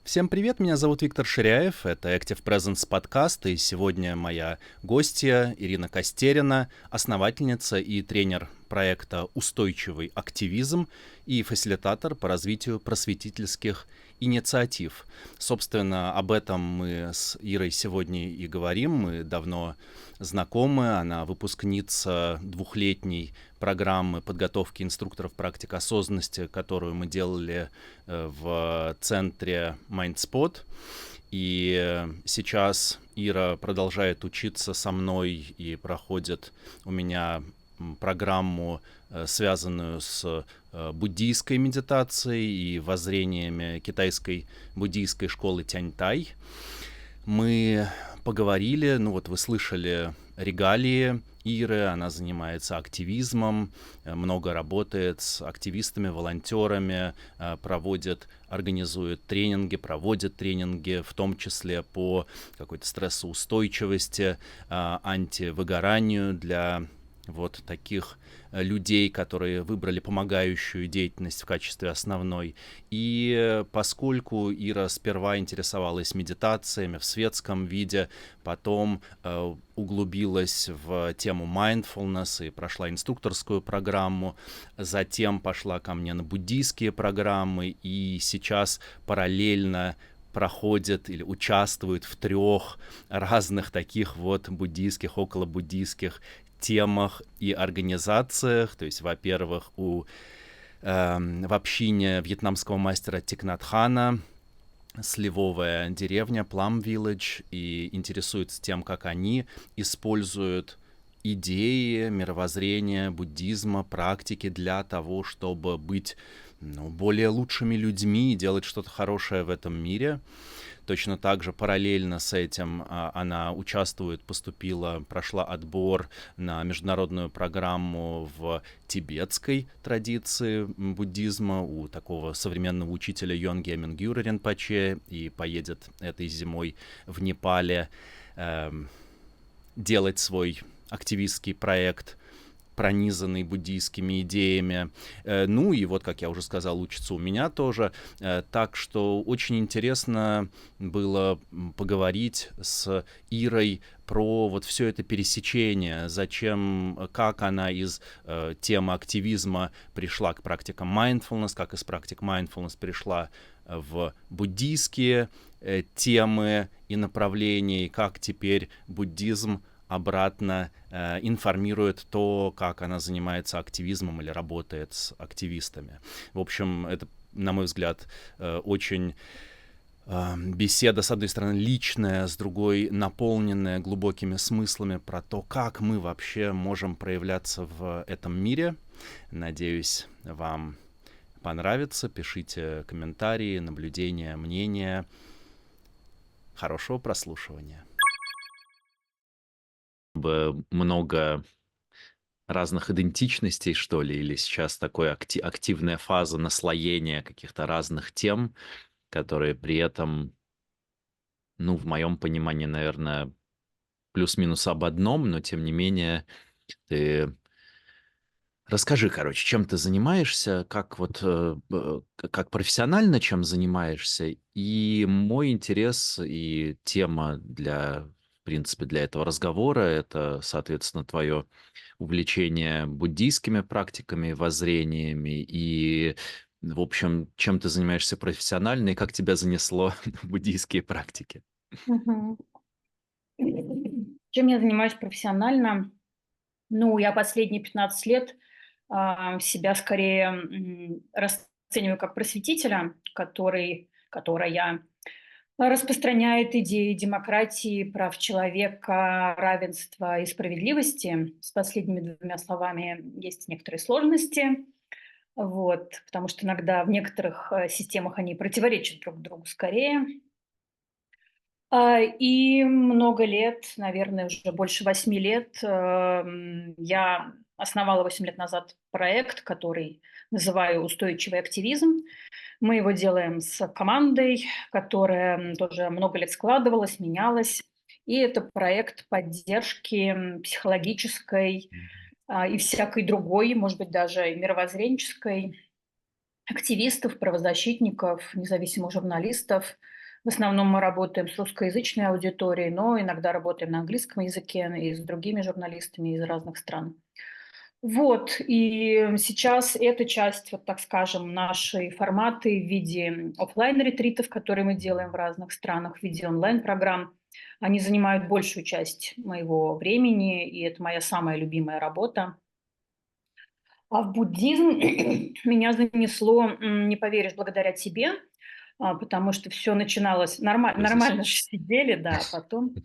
Всем привет, меня зовут Виктор Ширяев, это Active Presence подкаст, и сегодня моя гостья Ирина Костерина, основательница и тренер проекта «Устойчивый активизм» и фасилитатор по развитию просветительских инициатив. Собственно, об этом мы с Ирой сегодня и говорим. Мы давно знакомы. Она выпускница двухлетней программы подготовки инструкторов практик осознанности, которую мы делали в центре MindSpot. И сейчас Ира продолжает учиться со мной и проходит у меня программу, связанную с буддийской медитацией и воззрениями китайской буддийской школы Тяньтай. Мы поговорили, вы слышали регалии Иры, она занимается активизмом, много работает с активистами, волонтерами, проводит тренинги, в том числе по какой-то стрессоустойчивости, антивыгоранию для таких людей, которые выбрали помогающую деятельность в качестве основной. И поскольку Ира сперва интересовалась медитациями в светском виде, потом углубилась в тему mindfulness и прошла инструкторскую программу, затем пошла ко мне на буддийские программы и сейчас параллельно проходит или участвует в 3 разных таких буддийских, околобуддийских темах и организациях. То есть, во-первых, в общине вьетнамского мастера Тик Нат Хана, сливовая деревня Plum Village, и интересуется тем, как они используют идеи, мировоззрения, буддизма, практики для того, чтобы быть более лучшими людьми и делать что-то хорошее в этом мире. Точно так же параллельно с этим она прошла отбор на международную программу в тибетской традиции буддизма у такого современного учителя Йонге Мингюра Ринпоче и поедет этой зимой в Непале делать свой активистский проект, пронизанный буддийскими идеями. Как я уже сказал, учится у меня тоже. Так что очень интересно было поговорить с Ирой про все это пересечение, как она из темы активизма пришла к практикам mindfulness, как из практик mindfulness пришла в буддийские темы и направления, и как теперь буддизм обратно информирует то, как она занимается активизмом или работает с активистами. В общем, это, на мой взгляд, очень беседа, с одной стороны, личная, с другой наполненная глубокими смыслами про то, как мы вообще можем проявляться в этом мире. Надеюсь, вам понравится. Пишите комментарии, наблюдения, мнения. Хорошего прослушивания. Много разных идентичностей, что ли, или сейчас такая активная фаза наслоения каких-то разных тем, которые при этом, в моем понимании, наверное, плюс-минус об одном, но тем не менее ты расскажи, чем ты занимаешься, как профессионально чем занимаешься, и мой интерес и тема в принципе, для этого разговора — это, соответственно, твое увлечение буддийскими практиками, воззрениями и, в общем, чем ты занимаешься профессионально и как тебя занесло в буддийские практики. Мгм. Чем я занимаюсь профессионально? Я последние 15 лет себя скорее расцениваю как просветителя, которая распространяет идеи демократии, прав человека, равенства и справедливости. С последними 2 словами есть некоторые сложности, потому что иногда в некоторых системах они противоречат друг другу скорее. И много лет, наверное, уже больше 8 лет, я основала 8 лет назад проект, который называю «Устойчивый активизм». Мы его делаем с командой, которая тоже много лет складывалась, менялась. И это проект поддержки психологической, и всякой другой, может быть, даже и мировоззренческой, активистов, правозащитников, независимых журналистов. В основном мы работаем с русскоязычной аудиторией, но иногда работаем на английском языке и с другими журналистами из разных стран. Вот, и сейчас эта часть, вот так скажем, наши форматы в виде оффлайн-ретритов, которые мы делаем в разных странах, в виде онлайн-программ, они занимают большую часть моего времени, и это моя самая любимая работа. А в буддизм меня занесло, не поверишь, благодаря тебе, потому что все начиналось нормально же Разъясните. сидели, да, а потом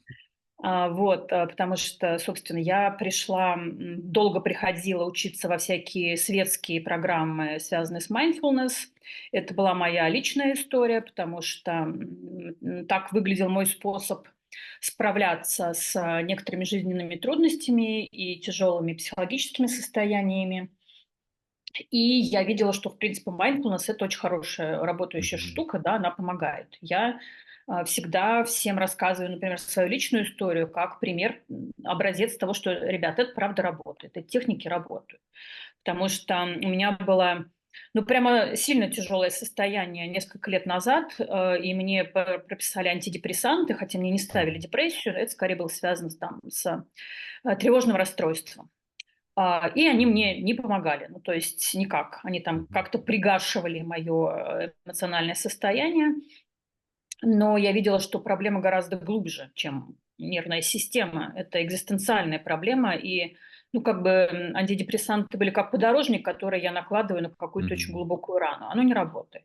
потому что, собственно, я пришла, долго приходила учиться во всякие светские программы, связанные с mindfulness. Это была моя личная история, потому что так выглядел мой способ справляться с некоторыми жизненными трудностями и тяжелыми психологическими состояниями. И я видела, что, в принципе, mindfulness — это очень хорошая работающая Мгм. штука, да, она помогает. Я всегда всем рассказываю, например, свою личную историю как пример, образец того, что, ребят, это правда работает, эти техники работают. Потому что у меня было, ну, прямо сильно тяжелое состояние несколько лет назад, и мне прописали антидепрессанты, хотя мне не ставили Мгм. депрессию, это скорее было связано там, с тревожным расстройством. И они Мгм. мне не помогали, ну, то есть никак. Они там Мгм. как-то пригашивали мое эмоциональное состояние, но я видела, что проблема гораздо глубже, чем нервная система. Это экзистенциальная проблема, и, ну, как бы антидепрессанты были как подорожник, который я накладываю на какую-то очень Мгм. глубокую рану. Оно не работает.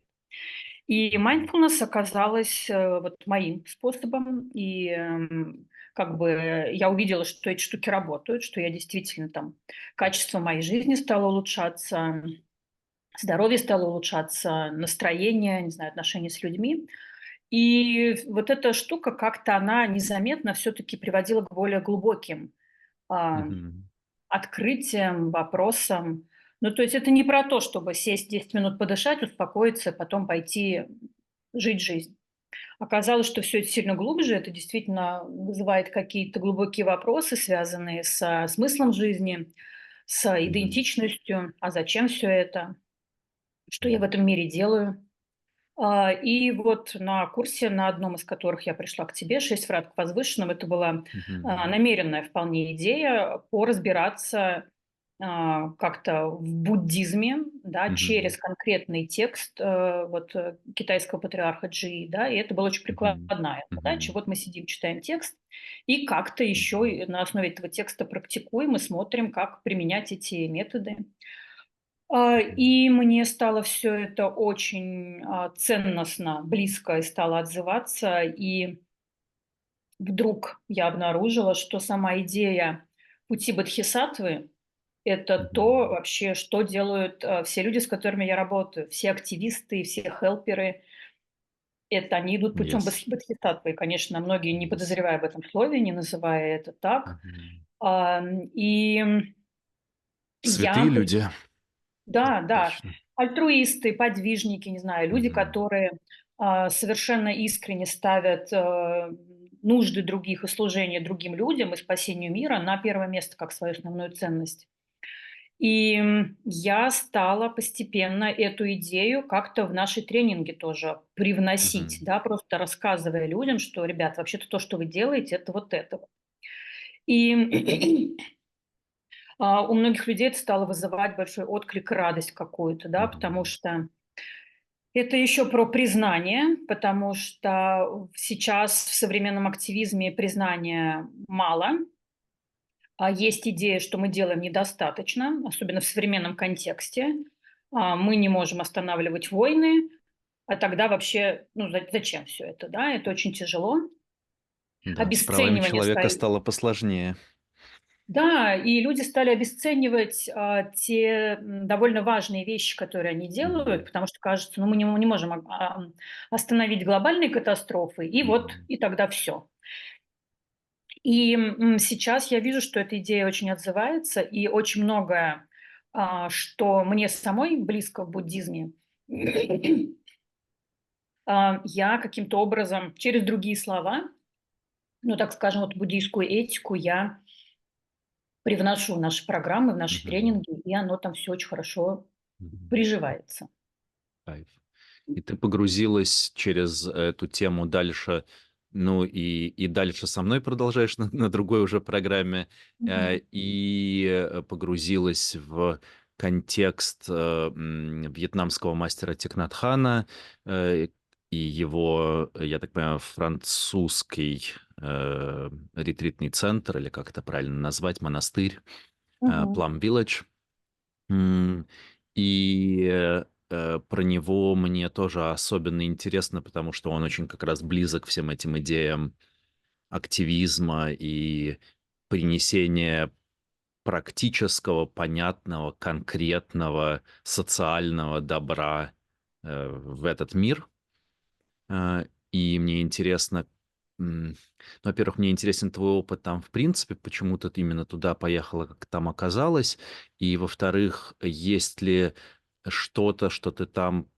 И Мгм. mindfulness оказалось вот моим способом, и как бы я увидела, что эти штуки работают, что я действительно там качество моей жизни стало улучшаться, здоровье стало улучшаться, настроение, не знаю, отношения с людьми. И вот эта штука как-то она незаметно все-таки приводила к более глубоким а, Мгм. открытиям, вопросам. Ну, то есть это не про то, чтобы сесть 10 минут подышать, успокоиться, потом пойти жить жизнь. Оказалось, что все это сильно глубже, это действительно вызывает какие-то глубокие вопросы, связанные со смыслом жизни, с Мгм. идентичностью, а зачем все это, что я в Мгм. этом мире делаю. И вот на курсе, на одном из которых я пришла к тебе, «6 врат к возвышенным», это была Мгм. намеренная вполне идея поразбираться как-то в буддизме, да, Мгм. через конкретный текст китайского патриарха Джи, да, и это была очень Мгм. прикладная задача. Мгм. Вот мы сидим, читаем текст, и как-то еще Мгм. и на основе этого текста практикуем и смотрим, как применять эти методы. Мгм. И мне стало все это очень, ценностно, близко и стало отзываться. И вдруг я обнаружила, что сама идея пути бодхисаттвы — это то Мгм. вообще, что делают, все люди, с которыми я работаю. Все активисты, все хелперы — это они идут путем Yes. бодхисаттвы. И, конечно, многие, не Yes. подозревая об этом слове, не называя это так. Мгм. И Святые я люди. Да, да. Точно. Альтруисты, подвижники, не знаю, люди, Мгм. которые, совершенно искренне ставят, нужды других и служение другим людям и спасению мира на первое место как свою основную ценность. И, я стала постепенно эту идею как-то в наши тренинги тоже привносить, Мгм. да, просто рассказывая людям, что, ребят, вообще-то то, что вы делаете — это вот это вот. И у многих людей это стало вызывать большой отклик и радость какую-то, да, потому Мгм. что это еще про признание, потому что сейчас в современном активизме признания мало, а есть идея, что мы делаем недостаточно, особенно в современном контексте. Мы не можем останавливать войны, а тогда вообще, ну, зачем все это, да? Это очень тяжело. Да, с правами Обесценивание человека своей. стало посложнее. Да, и люди стали обесценивать, те, довольно важные вещи, которые они делают, Мгм. потому что кажется, ну, мы не можем остановить глобальные катастрофы, и вот, Мгм. и тогда все. И, сейчас я вижу, что эта идея очень отзывается, и очень многое, что мне самой близко в буддизме, я каким-то образом через другие слова, ну, так скажем, вот буддийскую этику я привношу в наши программы, в наши Мгм. тренинги, и оно там все очень хорошо Мгм. приживается. Кайф. И ты погрузилась через эту тему дальше, ну и дальше со мной продолжаешь на другой уже программе, Мгм. погрузилась в контекст вьетнамского мастера Тик Нат Хана э, и его, я так понимаю, французский ретритный центр, или как это правильно назвать, монастырь, Мгм. Plum Village. М, И про него мне тоже особенно интересно, потому что он очень как раз близок всем этим идеям активизма и принесения практического, понятного, конкретного социального добра в этот мир. И мне интересно, ну, во-первых, мне интересен твой опыт там, в принципе, почему ты именно туда поехала, как там оказалось. И, во-вторых, есть ли что-то, что ты там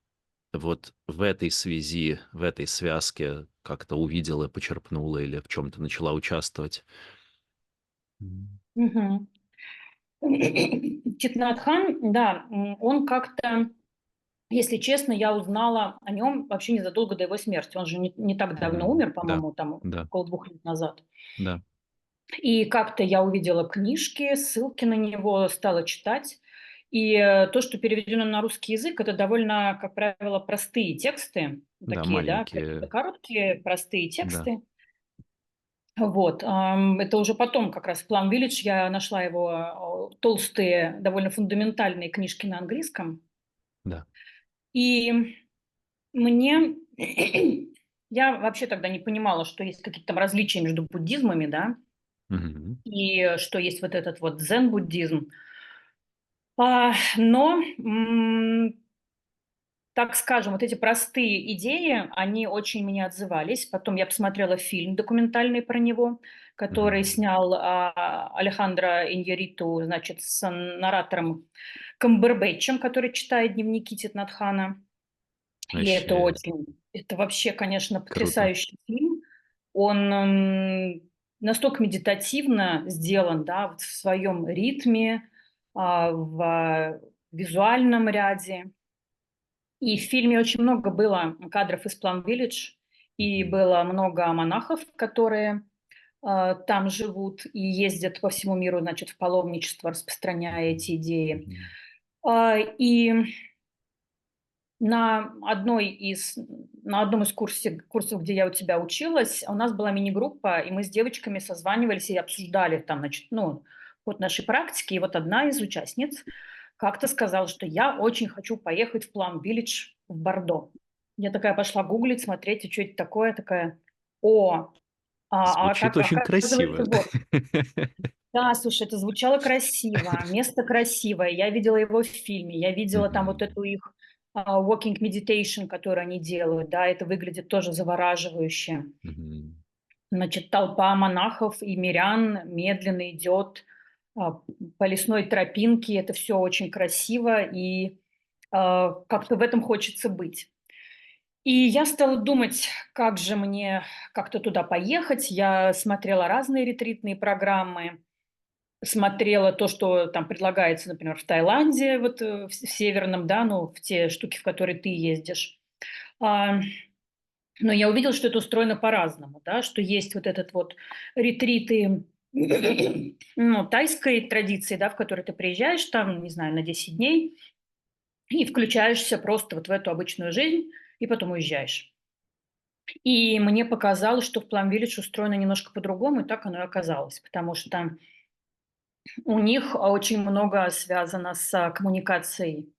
вот в этой связи, в этой связке как-то увидела, почерпнула или в чем-то начала участвовать? М. Мгм. Thich Nhat Hanh, да, он как-то, если честно, я узнала о нем вообще незадолго до его смерти. Он же не так давно умер, Да, по-моему, там да, около 2 лет назад. да, И как-то я увидела книжки, ссылки на него, стала читать. И то, что переведено на русский язык, это довольно, как правило, простые тексты, да, такие, да, какие-то маленькие, короткие, простые да, тексты. Вот, это уже потом как раз в Plum Village я нашла его толстые, довольно фундаментальные книжки на английском. да. И мне я вообще тогда не понимала, что есть какие-то там различия между буддизмами, да, Мгм. и что есть вот этот вот дзен-буддизм. Но, так скажем, вот эти простые идеи, они очень мне отзывались. Потом я посмотрела фильм документальный про него, который Мгм. снял Алехандро Иньярриту, значит, с наратором Камбербэтчем, который читает дневники Тит Нат Хана. И Вообще это вообще, конечно, круто. потрясающий фильм. Он настолько медитативно сделан, да, вот в своем ритме, в визуальном ряде. И в фильме очень много было кадров из Plum Village, и Мгм. было много монахов, которые там живут и ездят по всему миру, значит, в паломничество, распространяя Мгм. эти идеи. Мгм. И на, одной из, на одном из курсов, где я у тебя училась, у нас была мини-группа, и мы с девочками созванивались и обсуждали там, значит, ну, вот наши практики. И вот одна из участниц как-то сказала, что я очень хочу поехать в Plum Village в Бордо. Я такая пошла гуглить, смотреть, и что это такое, такая, о, Звучит как очень оказывается, красиво. вот. Да, слушай, это звучало красиво, место красивое. Я видела его в фильме, я видела там вот Мгм. эту их walking meditation, которую они делают, да, это выглядит тоже завораживающе. Мгм. Значит, толпа монахов и мирян медленно идет а, по лесной тропинке, это все очень красиво, и как-то в этом хочется быть. И я стала думать, как же мне как-то туда поехать. Я смотрела разные ретритные программы, смотрела то, что там предлагается, например, в Таиланде, вот в северном, да, ну, в те штуки, в которые ты ездишь. А, Но я увидела, что это устроено по-разному, да, что есть вот этот вот ретриты, ну, тайской традиции, да, в которой ты приезжаешь там, не знаю, на 10 дней и включаешься просто вот в эту обычную жизнь и потом уезжаешь. И мне показалось, что в Plum Village устроено немножко по-другому, и так оно и оказалось, потому что у них очень много связано с коммуникацией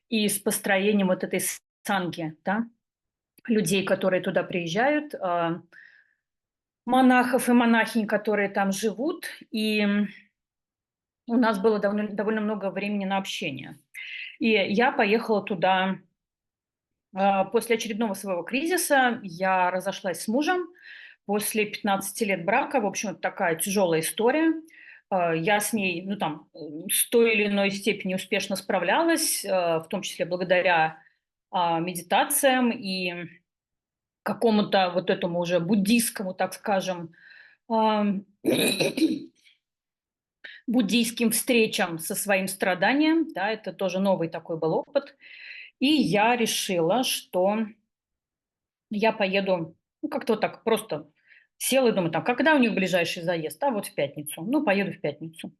и с построением вот этой санги, да, людей, которые туда приезжают, монахов и монахинь, которые там живут. И у нас было довольно много времени на общение. И я поехала туда после очередного своего кризиса. Я разошлась с мужем после 15 лет брака. В общем, это такая тяжелая история. Я с ней, ну там, с той или иной степени успешно справлялась, в том числе благодаря медитациям и какому-то вот этому уже буддийскому, так скажем, ам, буддийским встречам со своим страданием. Да, это тоже новый такой был опыт. И я решила, что я поеду, ну, как-то вот так просто села и думаю, там, когда у них ближайший заезд? А вот в пятницу. Ну, поеду в пятницу.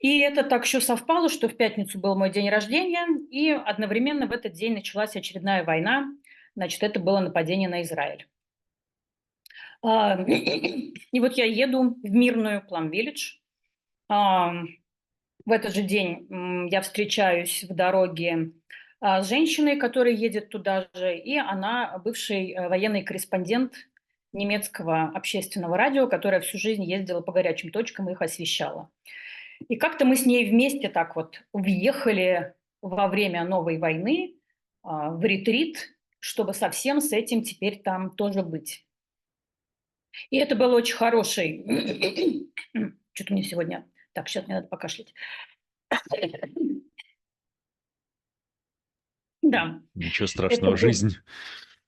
И это так еще совпало, что в пятницу был мой день рождения, и одновременно в этот день началась очередная война. Значит, это было нападение на Израиль. И вот я еду в мирную Плам-Виллидж. В этот же день я встречаюсь в дороге с женщиной, которая едет туда же, и она бывший военный корреспондент немецкого общественного радио, которая всю жизнь ездила по горячим точкам и их освещала. И как-то мы с ней вместе так вот въехали во время новой войны в ретрит, чтобы совсем с этим теперь там тоже быть. И это был очень хороший... Что-то мне сегодня... Так, сейчас мне надо покашлять. Да, Ничего это страшного, был... жизнь.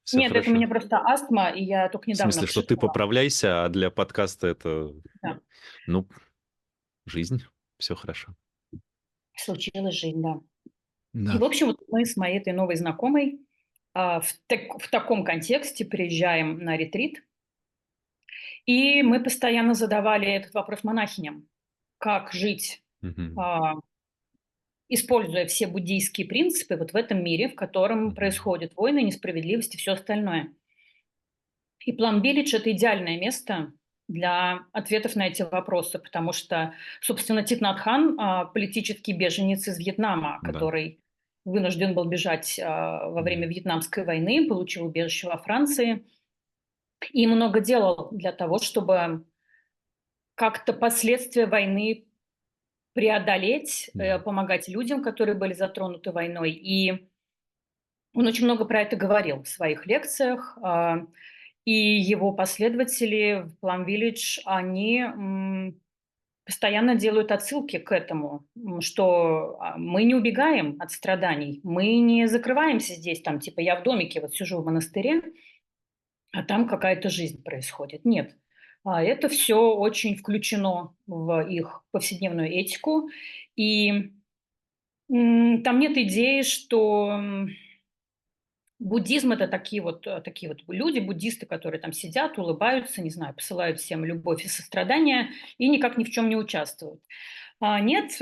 Все Нет, это у хорошо. меня просто астма, и я только В недавно смысле, что ты вшикнула. поправляйся, а для подкаста это, Да. ну, жизнь. Все хорошо. Случилась жизнь, да. И, Да. в общем, вот мы с моей этой новой знакомой в таком контексте приезжаем на ретрит, и мы постоянно задавали этот вопрос монахиням. Как жить, Мгм. а, используя все буддийские принципы вот в этом мире, в котором Мгм. происходят войны, несправедливость и все остальное. И План-Виллидж– это идеальное место для ответов на эти вопросы, потому что, собственно, Тит Нат Хан– политический беженец из Вьетнама, Да. который вынужден был бежать во время Мгм. Вьетнамской войны, получил убежище во Франции и много делал для того, чтобы как-то последствия войны преодолеть, Да. помогать людям, которые были затронуты войной. И он очень много про это говорил в своих лекциях. И его последователи в Plum Village, они постоянно делают отсылки к этому, что мы не убегаем от страданий, мы не закрываемся здесь, там, типа я в домике вот сижу в монастыре, а там какая-то жизнь происходит. Нет, это все очень включено в их повседневную этику, и там нет идеи, что буддизм– это такие вот люди, буддисты, которые там сидят, улыбаются, не знаю, посылают всем любовь и сострадание и никак ни в чем не участвуют. Нет,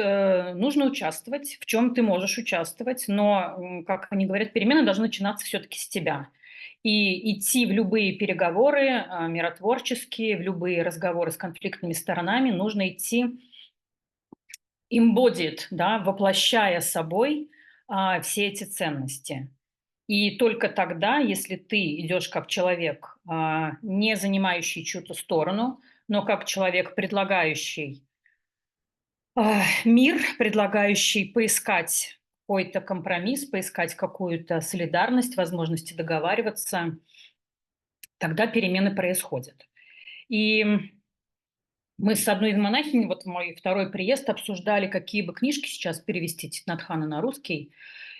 нужно участвовать, в чем ты можешь участвовать, но, как они говорят, перемены должны начинаться все-таки с тебя. И идти в любые переговоры миротворческие, в любые разговоры с конфликтными сторонами нужно идти embodied, да, воплощая собой все эти ценности. И только тогда, если ты идешь как человек, не занимающий чью-то сторону, но как человек, предлагающий мир, предлагающий поискать какой-то компромисс, поискать какую-то солидарность, возможности договариваться, тогда перемены происходят. И мы с одной из монахинь, вот мой второй приезд, обсуждали, какие бы книжки сейчас перевести Тит Нат Хана на русский.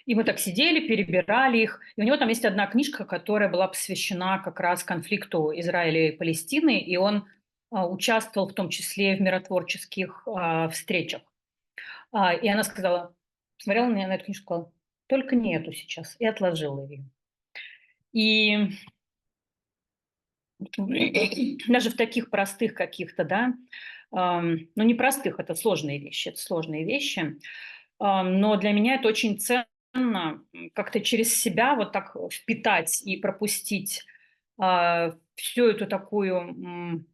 И мы так сидели, перебирали их. И у него там есть одна книжка, которая была посвящена как раз конфликту Израиля и Палестины, и он участвовал в том числе в миротворческих встречах. И она сказала, смотрела на меня на эту книжку, сказала, только не эту сейчас, и отложила ее. И даже в таких простых каких-то, да, ну не простых, это сложные вещи, но для меня это очень ценно как-то через себя вот так впитать и пропустить всю эту такую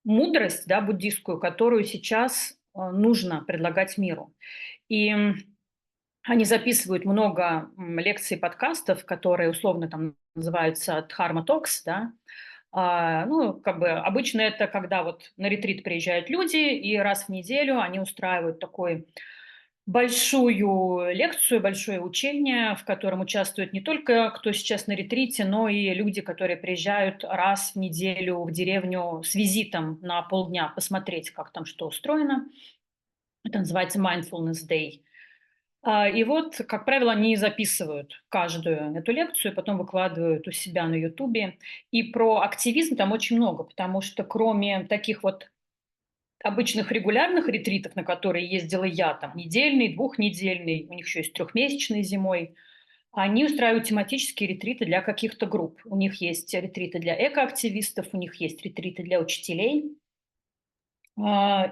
мудрость, да, буддийскую, которую сейчас нужно предлагать миру. И они записывают много лекций, подкастов, которые условно там называются Dharma Talks, да. Ну, как бы обычно это когда вот на ретрит приезжают люди, и раз в неделю они устраивают такой большую лекцию, большое учение, в котором участвуют не только кто сейчас на ретрите, но и люди, которые приезжают раз в неделю в деревню с визитом на полдня посмотреть, как там что устроено. Это называется Mindfulness Day. И вот, как правило, они записывают каждую эту лекцию, потом выкладывают у себя на Ютубе. И про активизм там очень много, потому что кроме таких вот обычных регулярных ретритов, на которые ездила я, там недельный, двухнедельный, у них еще есть трехмесячный зимой, Они устраивают тематические ретриты для каких-то групп. У них есть ретриты для экоактивистов, у них есть ретриты для учителей,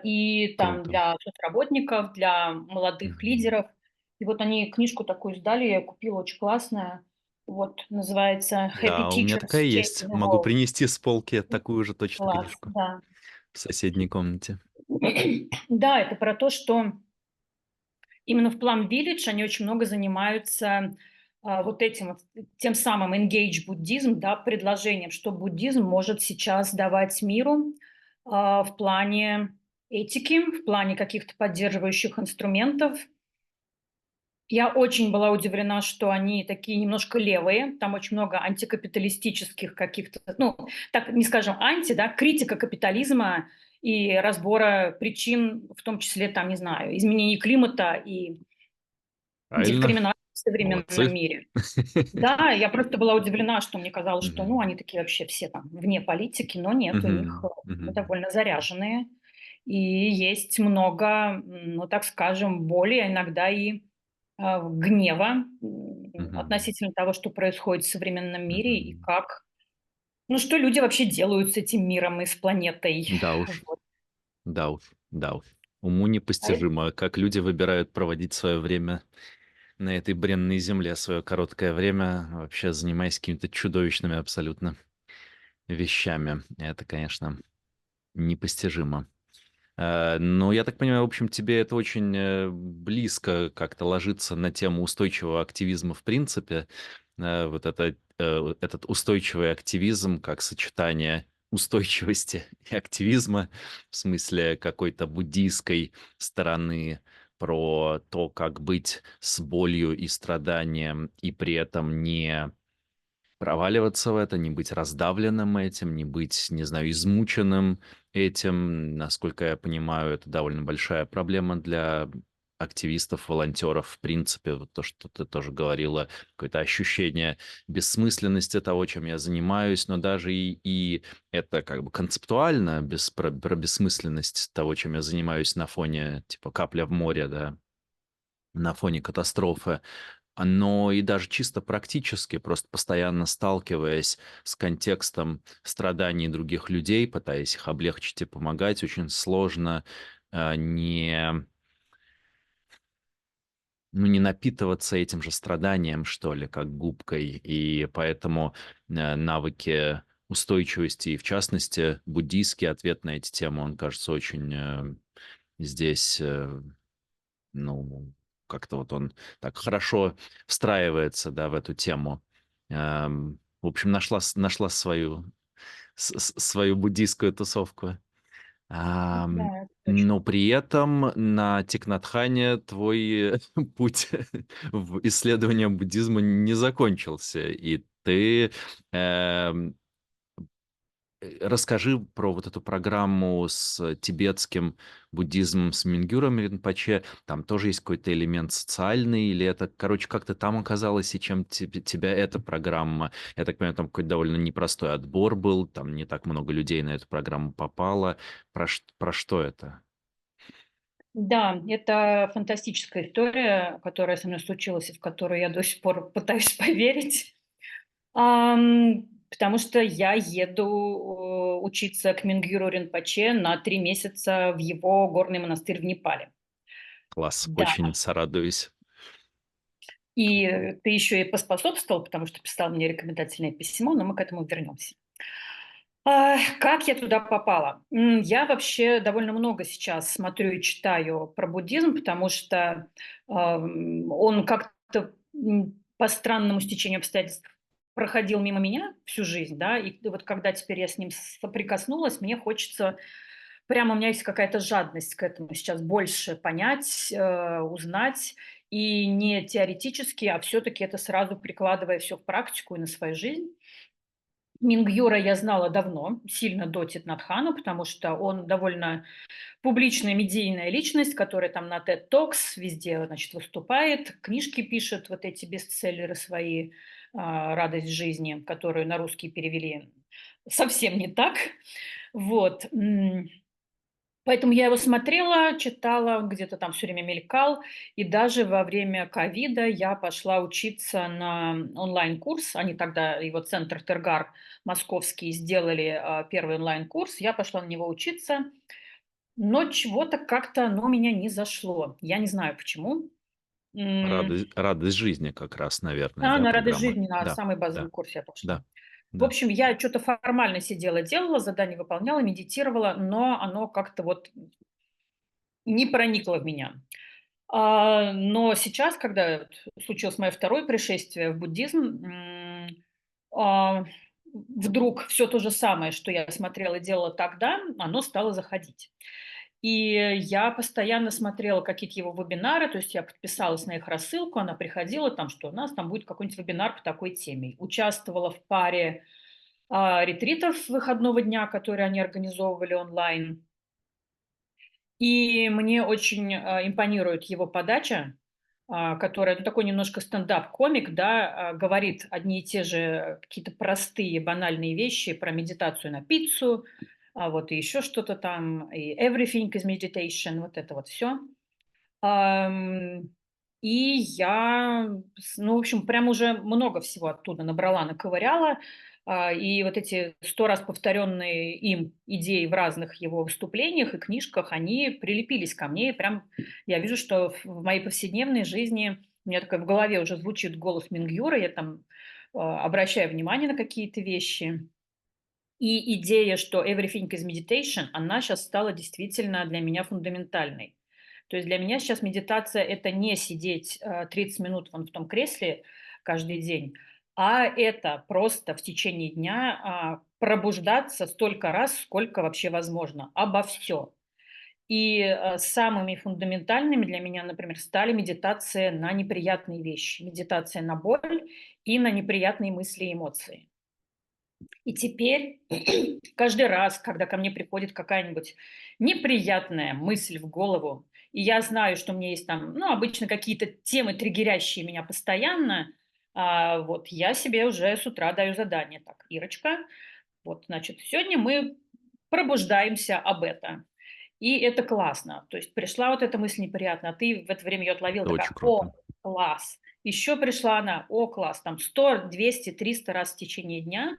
и там Круто. для соцработников, для молодых Мгм. лидеров. И вот они книжку такую издали, я её купила, очень классная. Вот, называется "Happy Да, у меня такая Teachers есть. Changing the Могу World". принести с полки такую же точно Класс, книжку да. в соседней комнате. Да, это про то, что именно в Plum Village они очень много занимаются, вот этим вот, тем самым engage буддизм, да, предложением, что буддизм может сейчас давать миру, в плане этики, в плане каких-то поддерживающих инструментов. Я очень была удивлена, что они такие немножко левые. Там очень много антикапиталистических каких-то, ну, так не скажем анти, да, критика капитализма и разбора причин, в том числе, там, не знаю, изменений климата и Правильно, дискриминации в современном молодцы. мире. Да, я просто была удивлена, что мне казалось, что, ну, Мгм. они такие вообще все там вне политики, но нет, у них, Мгм. Мгм. довольно заряженные. И есть много, ну, так скажем, боли, а иногда и, гнева, Мгм. относительно того, что происходит в современном мире и Мгм. как, ну, что люди вообще делают с этим миром и с планетой. Да уж, Вот. да уж, да уж. Уму А эт непостижимо, как люди выбирают проводить свое время на этой бренной земле, свое короткое время, вообще занимаясь какими-то чудовищными абсолютно вещами. Это, конечно, непостижимо. Но я так понимаю, в общем, тебе это очень, близко как-то ложится на тему устойчивого активизма в принципе. Вот вот этот устойчивый активизм как сочетание устойчивости и активизма, в смысле какой-то буддийской стороны, про то, как быть с болью и страданием, и при этом не проваливаться в это, не быть раздавленным этим, не быть, не знаю, измученным этим. Насколько я понимаю, это довольно большая проблема для активистов, волонтеров, в принципе, вот то, что ты тоже говорила, какое-то ощущение бессмысленности того, чем я занимаюсь, но даже и это как бы концептуально, про бессмысленность того, чем я занимаюсь на фоне, типа, капля в море, да, на фоне катастрофы, но и даже чисто практически, просто постоянно сталкиваясь с контекстом страданий других людей, пытаясь их облегчить и помогать, очень сложно не, ну, не напитываться этим же страданием, что ли, как губкой. И поэтому навыки устойчивости, и в частности, буддийский ответ на эти темы, он кажется очень здесь ну, как-то вот он так хорошо встраивается, да, в эту тему. В общем, нашла свою свою буддийскую тусовку. Да, это Но точно. при этом на Тикнатхане твой путь в исследование буддизма не закончился, и ты, эм, расскажи про вот эту программу с тибетским буддизмом, с Мингюром Ринпоче. Там тоже есть какой-то элемент социальный, или это, короче, как ты там оказалась, и чем тебя эта программа? Я так понимаю, там какой-то довольно непростой отбор был, там не так много людей на эту программу попало. Про что это? Да, это фантастическая история, которая со мной случилась и в которую я до сих пор пытаюсь поверить. Потому что я еду, учиться к Мингюру Ринпоче на 3 месяца в его горный монастырь в Непале. Класс, Да, очень сорадуюсь. и ты еще и поспособствовал, потому что писал мне рекомендательное письмо, но мы к этому вернемся. Как я туда попала? Я вообще довольно много сейчас смотрю и читаю про буддизм, потому что, он как-то, по странному стечению обстоятельств проходил мимо меня всю жизнь, да. И вот когда теперь я с ним соприкоснулась, мне хочется прямо у меня есть какая-то жадность к этому сейчас больше понять, узнать. И не теоретически, а все таки это сразу прикладывая все в практику и на свою жизнь. Мингюра я знала давно, сильно до Тит-Нат-Хана, потому что он довольно публичная медийная личность, которая там на TED Talks везде, значит, выступает, книжки пишет, вот эти бестселлеры свои, "Радость жизни", которую на русский перевели совсем не так. Вот, Поэтому я его смотрела, читала, где-то там все время мелькал. И даже во время ковида я пошла учиться на онлайн-курс. Они тогда, его центр Тергар московский, сделали первый онлайн-курс. Я пошла на него учиться, но чего-то как-то оно меня не зашло. Я не знаю почему. М, Радость жизни как раз, наверное, да, на «Радость программа? жизни», на Да, самый да, базовый курс я пошла. да, В да. общем, я что то формально сидела, делала, задание выполняла, медитировала, но оно как-то вот не проникло в меня. Но сейчас, когда вот случилось мое второе пришествие в буддизм, а, вдруг все то же самое, что я смотрела и делала тогда, оно стало заходить. И я постоянно смотрела какие-то его вебинары, то есть я подписалась на их рассылку, она приходила, там, что у нас там будет какой-нибудь вебинар по такой теме. Участвовала в паре ретритов выходного дня, которые они организовывали онлайн. И мне очень, импонирует его подача, которая, ну, такой немножко стендап-комик, да, говорит одни и те же какие-то простые, банальные вещи про медитацию на пиццу, вот и еще что-то там, и everything is meditation, вот это вот все. Ам, и я, ну, в общем, прям уже много всего оттуда набрала, наковыряла. И вот эти 100 раз повторенные им идеи в разных его выступлениях и книжках, они прилепились ко мне. И прям я вижу, что в моей повседневной жизни у меня такая в голове уже звучит голос Мингюра, я там обращаю внимание на какие-то вещи. И идея, что everything is meditation, она сейчас стала действительно для меня фундаментальной. То есть для меня сейчас медитация – это не сидеть 30 минут вон в том кресле каждый день, а это просто в течение дня пробуждаться столько раз, сколько вообще возможно, обо все. И самыми фундаментальными для меня, например, стали медитация на неприятные вещи, медитация на боль и на неприятные мысли и эмоции. И теперь каждый раз, когда ко мне приходит какая-нибудь неприятная мысль в голову, и я знаю, что у меня есть там, ну, обычно какие-то темы, триггерящие меня постоянно, вот я себе уже с утра даю задание. Так, Ирочка, вот, значит, сегодня мы пробуждаемся об этом. И это классно. То есть пришла вот эта мысль неприятная, а ты в это время ее отловила, Это очень такая, о, круто. класс. Еще пришла она, о, класс, там 100, 200, 300 раз в течение дня.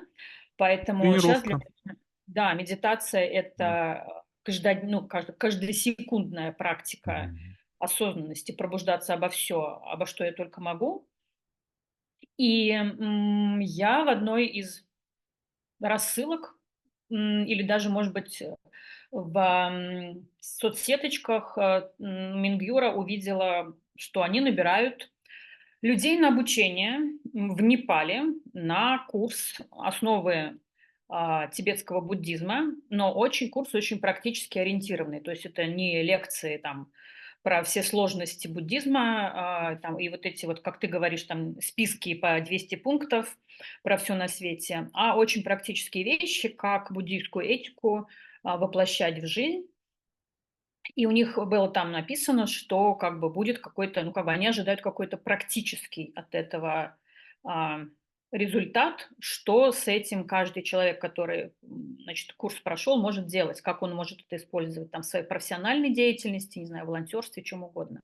Поэтому сейчас для Тренировка. меня, да, медитация – Да. это ну, каждосекундная практика Мгм. осознанности, пробуждаться обо все, обо что я только могу. И я в одной из рассылок или даже, может быть, в соцсеточках Мингюра увидела, что они набирают людей на обучение в Непале на курс «Основы тибетского буддизма», но курс очень практически ориентированный. То есть это не лекции там про все сложности буддизма, там, и вот эти вот, как ты говоришь, там списки по 200 пунктов про все на свете, а очень практические вещи, как буддийскую этику воплощать в жизнь. И у них было там написано, что как бы будет какой-то, ну, как бы они ожидают какой-то практический от этого а, результат, что с этим каждый человек, который, значит, курс прошел, может делать, как он может это использовать там в своей профессиональной деятельности, не знаю, волонтерстве, чем угодно.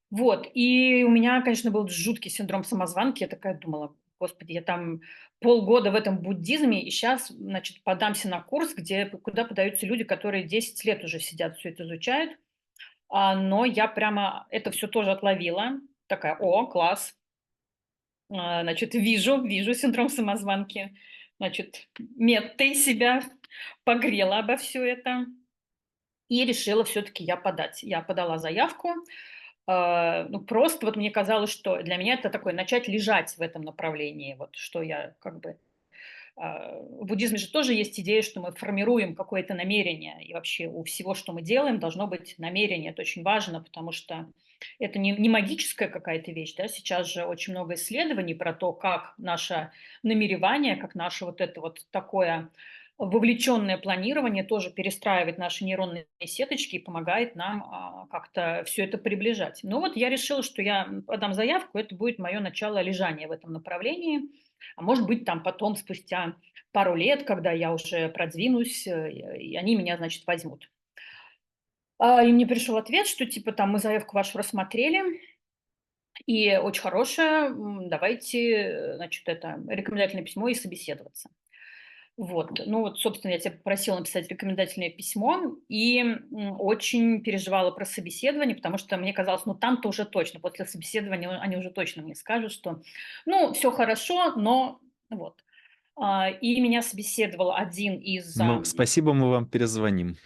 Вот, и у меня, конечно, был жуткий синдром самозванки. Я такая думала, господи, я там полгода в этом буддизме, и сейчас, значит, подамся на курс, куда подаются люди, которые 10 лет уже сидят, все это изучают. Но я прямо это все тоже отловила. Такая, о, класс. Значит, вижу синдром самозванки. Значит, меттой себя погрела обо все это. И решила все-таки я подать. Я подала заявку. Ну, просто вот мне казалось, что для меня это такое начать лежать в этом направлении, вот что я как бы в буддизме же тоже есть идея, что мы формируем какое-то намерение, и вообще у всего, что мы делаем, должно быть намерение. Это очень важно, потому что это не магическая какая-то вещь. Да? Сейчас же очень много исследований про то, как наше намеревание, как наше вот это вот такое вовлеченное планирование тоже перестраивает наши нейронные сеточки и помогает нам как-то все это приближать. Ну вот я решила, что я подам заявку, это будет мое начало лежания в этом направлении. А может быть, там потом, спустя пару лет, когда я уже продвинусь, и они меня, значит, возьмут. И мне пришел ответ, что типа там мы заявку вашу рассмотрели, и очень хорошая, давайте, значит, это рекомендательное письмо и собеседоваться. Вот. Ну вот, собственно, я тебя попросила написать рекомендательное письмо и очень переживала про собеседование, потому что мне казалось, ну там-то уже точно, после собеседования они уже точно мне скажут, что, ну, все хорошо, но вот. И меня собеседовал один из, Ну, спасибо, мы вам перезвоним.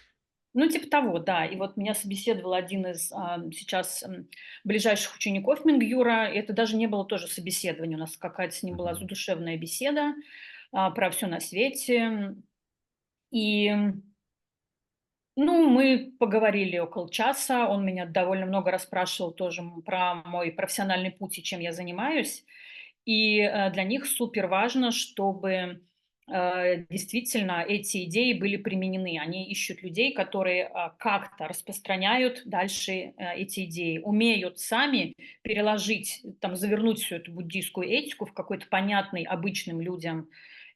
ну, типа того, да. И вот меня собеседовал один из сейчас ближайших учеников Мингюра. И это даже не было тоже собеседование. У нас какая-то с ним была Мгм. задушевная беседа про все на свете. И, ну, мы поговорили около часа. Он меня довольно много расспрашивал тоже про мой профессиональный путь и чем я занимаюсь. И, для них супер важно, чтобы, действительно эти идеи были применены. Они ищут людей, которые, как-то распространяют дальше, эти идеи, умеют сами переложить, там, завернуть всю эту буддийскую этику в какой-то понятный обычным людям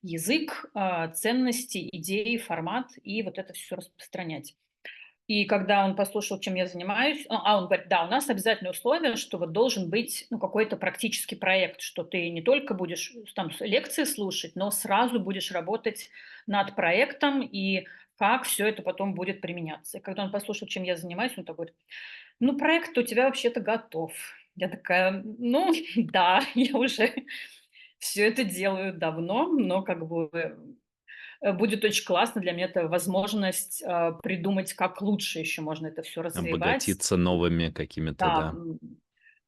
язык, ценности, идеи, формат, и вот это все распространять. И когда он послушал, чем я занимаюсь, он говорит: "Да, у нас обязательное условие, что вот должен быть, ну, какой-то практический проект, что ты не только будешь там лекции слушать, но сразу будешь работать над проектом и как все это потом будет применяться". И когда он послушал, чем я занимаюсь, он такой: "Ну, проект у тебя вообще-то готов". Я такая: "Ну да, я уже все это делаю давно, но как бы будет очень классно. Для меня это возможность, придумать, как лучше еще можно это все развивать. Обогатиться новыми какими-то, Да, да.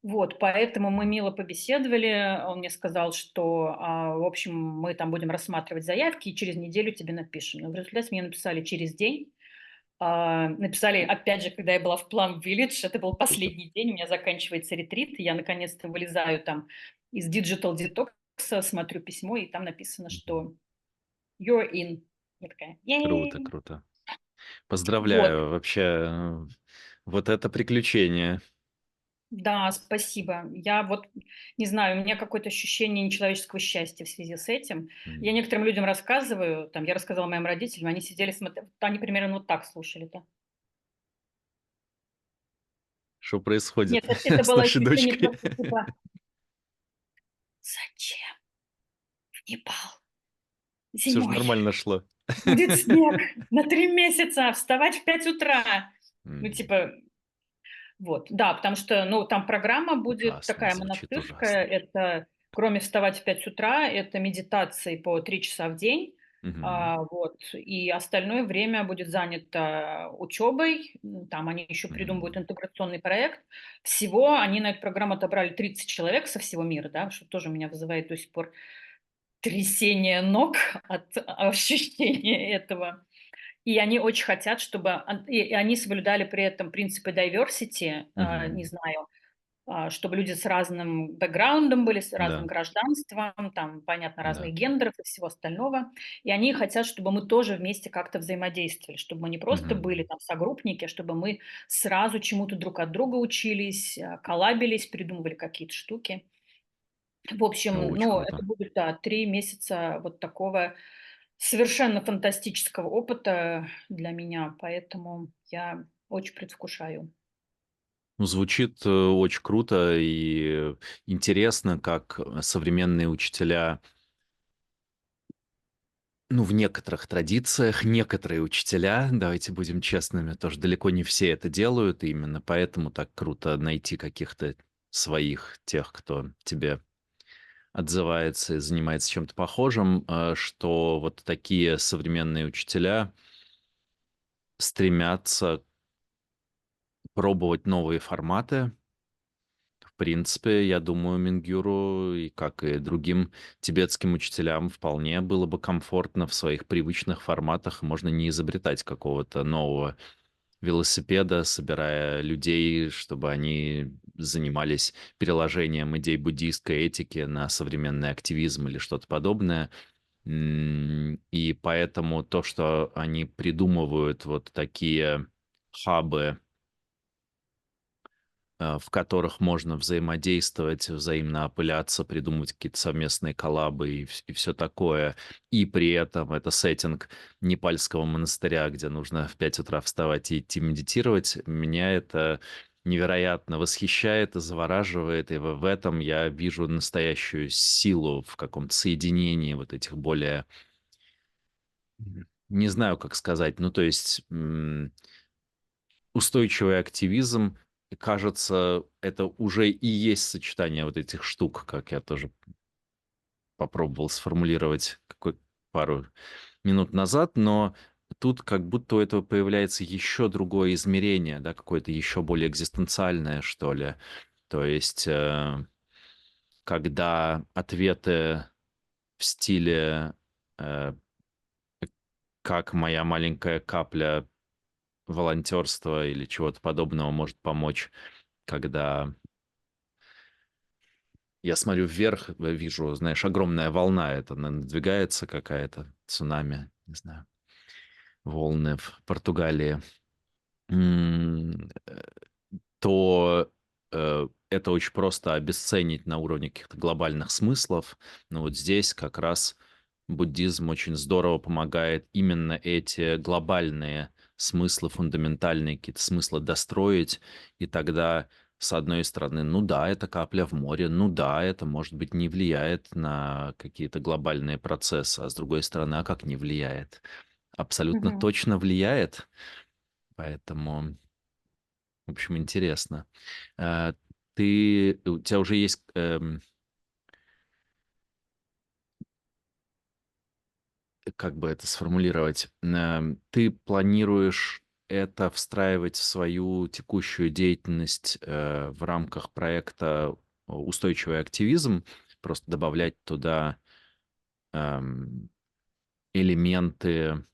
вот, поэтому мы мило побеседовали. Он мне сказал, что, в общем, мы там будем рассматривать заявки и через неделю тебе напишем. Но в результате мне написали через день. Написали, опять же, когда я была в Plum Village, это был Круто. последний день, у меня заканчивается ретрит, и я наконец-то вылезаю там из digital детокса, смотрю письмо, и там написано, Мгм. что you're in. Я такая: Круто, "Yay!" круто. Вот. Поздравляю. Вообще, вот это приключение. Да, спасибо. Я вот не знаю, у меня какое-то ощущение нечеловеческого счастья в связи с этим. Я М. некоторым людям рассказываю, там, я рассказала моим родителям, они сидели, они примерно вот так слушали, да. Что происходит Нет, это с было нашей ощущение дочкой? просто типа: "Зачем в Непал Все же зимой? нормально шло. Будет снег на 3 месяца, вставать в 5 утра". Ну, М. типа, вот, да, потому что, ну, там программа будет Ужасно, такая звучит монастырская. ужасно. Это кроме вставать в 5 утра, это медитации по 3 часа в день. Мгм. Вот, и остальное время будет занято учебой. Там они еще придумывают М. интеграционный проект. Всего они на эту программу отобрали 30 человек со всего мира, да, что тоже меня вызывает до сих пор трясение ног от ощущения этого. И они очень хотят, чтобы и они соблюдали при этом принципы diversity, не Мгм. знаю, чтобы люди с разным бэкграундом были, с разным Да, гражданством, там, понятно, разных да. гендеров и всего остального. И они хотят, чтобы мы тоже вместе как-то взаимодействовали, чтобы мы не просто были Мгм. там согруппники, а чтобы мы сразу чему-то друг от друга учились, коллабились, придумывали какие-то штуки. В общем, Очень ну, это круто. будет, да, 3 месяца вот такого совершенно фантастического опыта для меня, поэтому я очень предвкушаю. Ну, звучит, очень круто и интересно, как, современные учителя, ну, в некоторых традициях, некоторые учителя, давайте будем честными, тоже далеко не все это делают, и именно поэтому так круто найти каких-то своих, тех, кто тебе отзывается и занимается чем-то похожим, что вот такие современные учителя стремятся пробовать новые форматы. В принципе, я думаю, Мингюру, и как и другим тибетским учителям, вполне было бы комфортно в своих привычных форматах. Можно не изобретать какого-то нового велосипеда, собирая людей, чтобы они занимались переложением идей буддийской этики на современный активизм или что-то подобное. И поэтому то, что они придумывают вот такие хабы в которых можно взаимодействовать, взаимно опыляться, придумывать какие-то совместные коллабы и все такое. И при этом это сеттинг непальского монастыря, где нужно в 5 утра вставать и идти медитировать. Меня это невероятно восхищает и завораживает, и в этом я вижу настоящую силу в каком-то соединении вот этих более, не знаю, как сказать, ну, то есть устойчивый активизм, и кажется, это уже и есть сочетание вот этих штук, как я тоже попробовал сформулировать пару минут назад, но тут как будто у этого появляется еще другое измерение, да, какое-то еще более экзистенциальное, что ли. То есть, когда ответы в стиле э, «как моя маленькая капля волонтерства» или чего-то подобного может помочь, когда я смотрю вверх, вижу, знаешь, огромная волна, это надвигается какая-то, цунами, не знаю, волны в Португалии. М, э, то это очень просто обесценить на уровне каких-то глобальных смыслов. Но вот здесь как раз буддизм очень здорово помогает именно эти глобальные смыслы, фундаментальные какие-то смыслы достроить, и тогда, с одной стороны, ну да, это капля в море, ну да, это, может быть, не влияет на какие-то глобальные процессы, а с другой стороны, а как не влияет? Абсолютно Мгм. точно влияет, поэтому... В общем, интересно. А, у тебя уже есть, как бы это сформулировать, ты планируешь это встраивать в свою текущую деятельность в рамках проекта «Устойчивый активизм», просто добавлять туда эм, элементы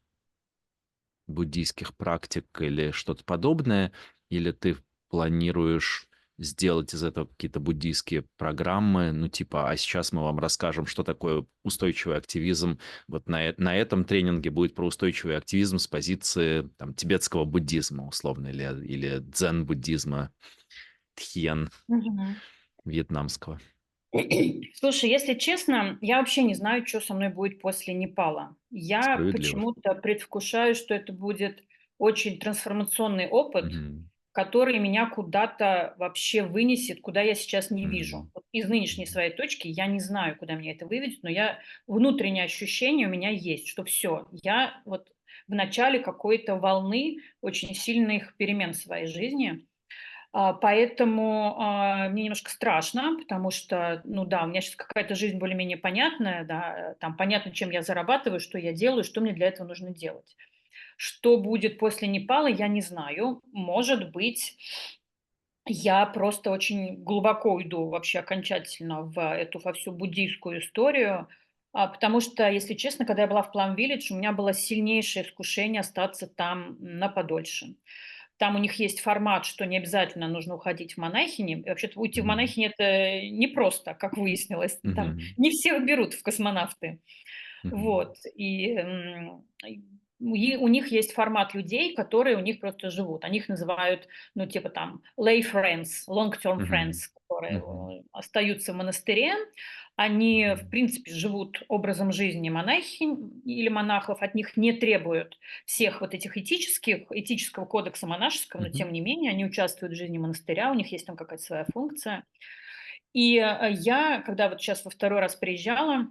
буддийских практик или что-то подобное, или ты планируешь сделать из этого какие-то буддийские программы, ну типа, а сейчас мы вам расскажем, что такое устойчивый активизм. Вот на этом тренинге будет про устойчивый активизм с позиции там, тибетского буддизма, условно, или дзен-буддизма, тхьен Мгм. вьетнамского. Слушай, если честно, я вообще не знаю, что со мной будет после Непала. Я Справедливо. почему-то предвкушаю, что это будет очень трансформационный опыт, Мгм. который меня куда-то вообще вынесет, куда я сейчас не вижу. Мгм. Вот из нынешней Мгм. своей точки я не знаю, куда меня это выведет, но внутреннее ощущение у меня есть, что все, я вот в начале какой-то волны очень сильных перемен в своей жизни. Поэтому, мне немножко страшно, потому что, ну да, у меня сейчас какая-то жизнь более-менее понятная, да, там понятно, чем я зарабатываю, что я делаю, что мне для этого нужно делать. Что будет после Непала, я не знаю. Может быть, я просто очень глубоко уйду вообще окончательно в эту во всю буддийскую историю, потому что, если честно, когда я была в Plum Village, у меня было сильнейшее искушение остаться там на подольше. Там у них есть формат, что не обязательно нужно уходить в монахини. И вообще-то уйти в Мгм. монахини — это непросто, как выяснилось. Там Мгм. не всех берут в космонавты. Мгм. Вот. И у них есть формат людей, которые у них просто живут. Они их называют, ну, типа там lay friends, long-term Мгм. friends, которые Мгм. остаются в монастыре. Они, в Мгм. принципе, живут образом жизни монахинь или монахов, от них не требуют всех вот этих этического кодекса монашеского, но Мгм. тем не менее они участвуют в жизни монастыря, у них есть там какая-то своя функция. И я, когда вот сейчас во второй раз приезжала,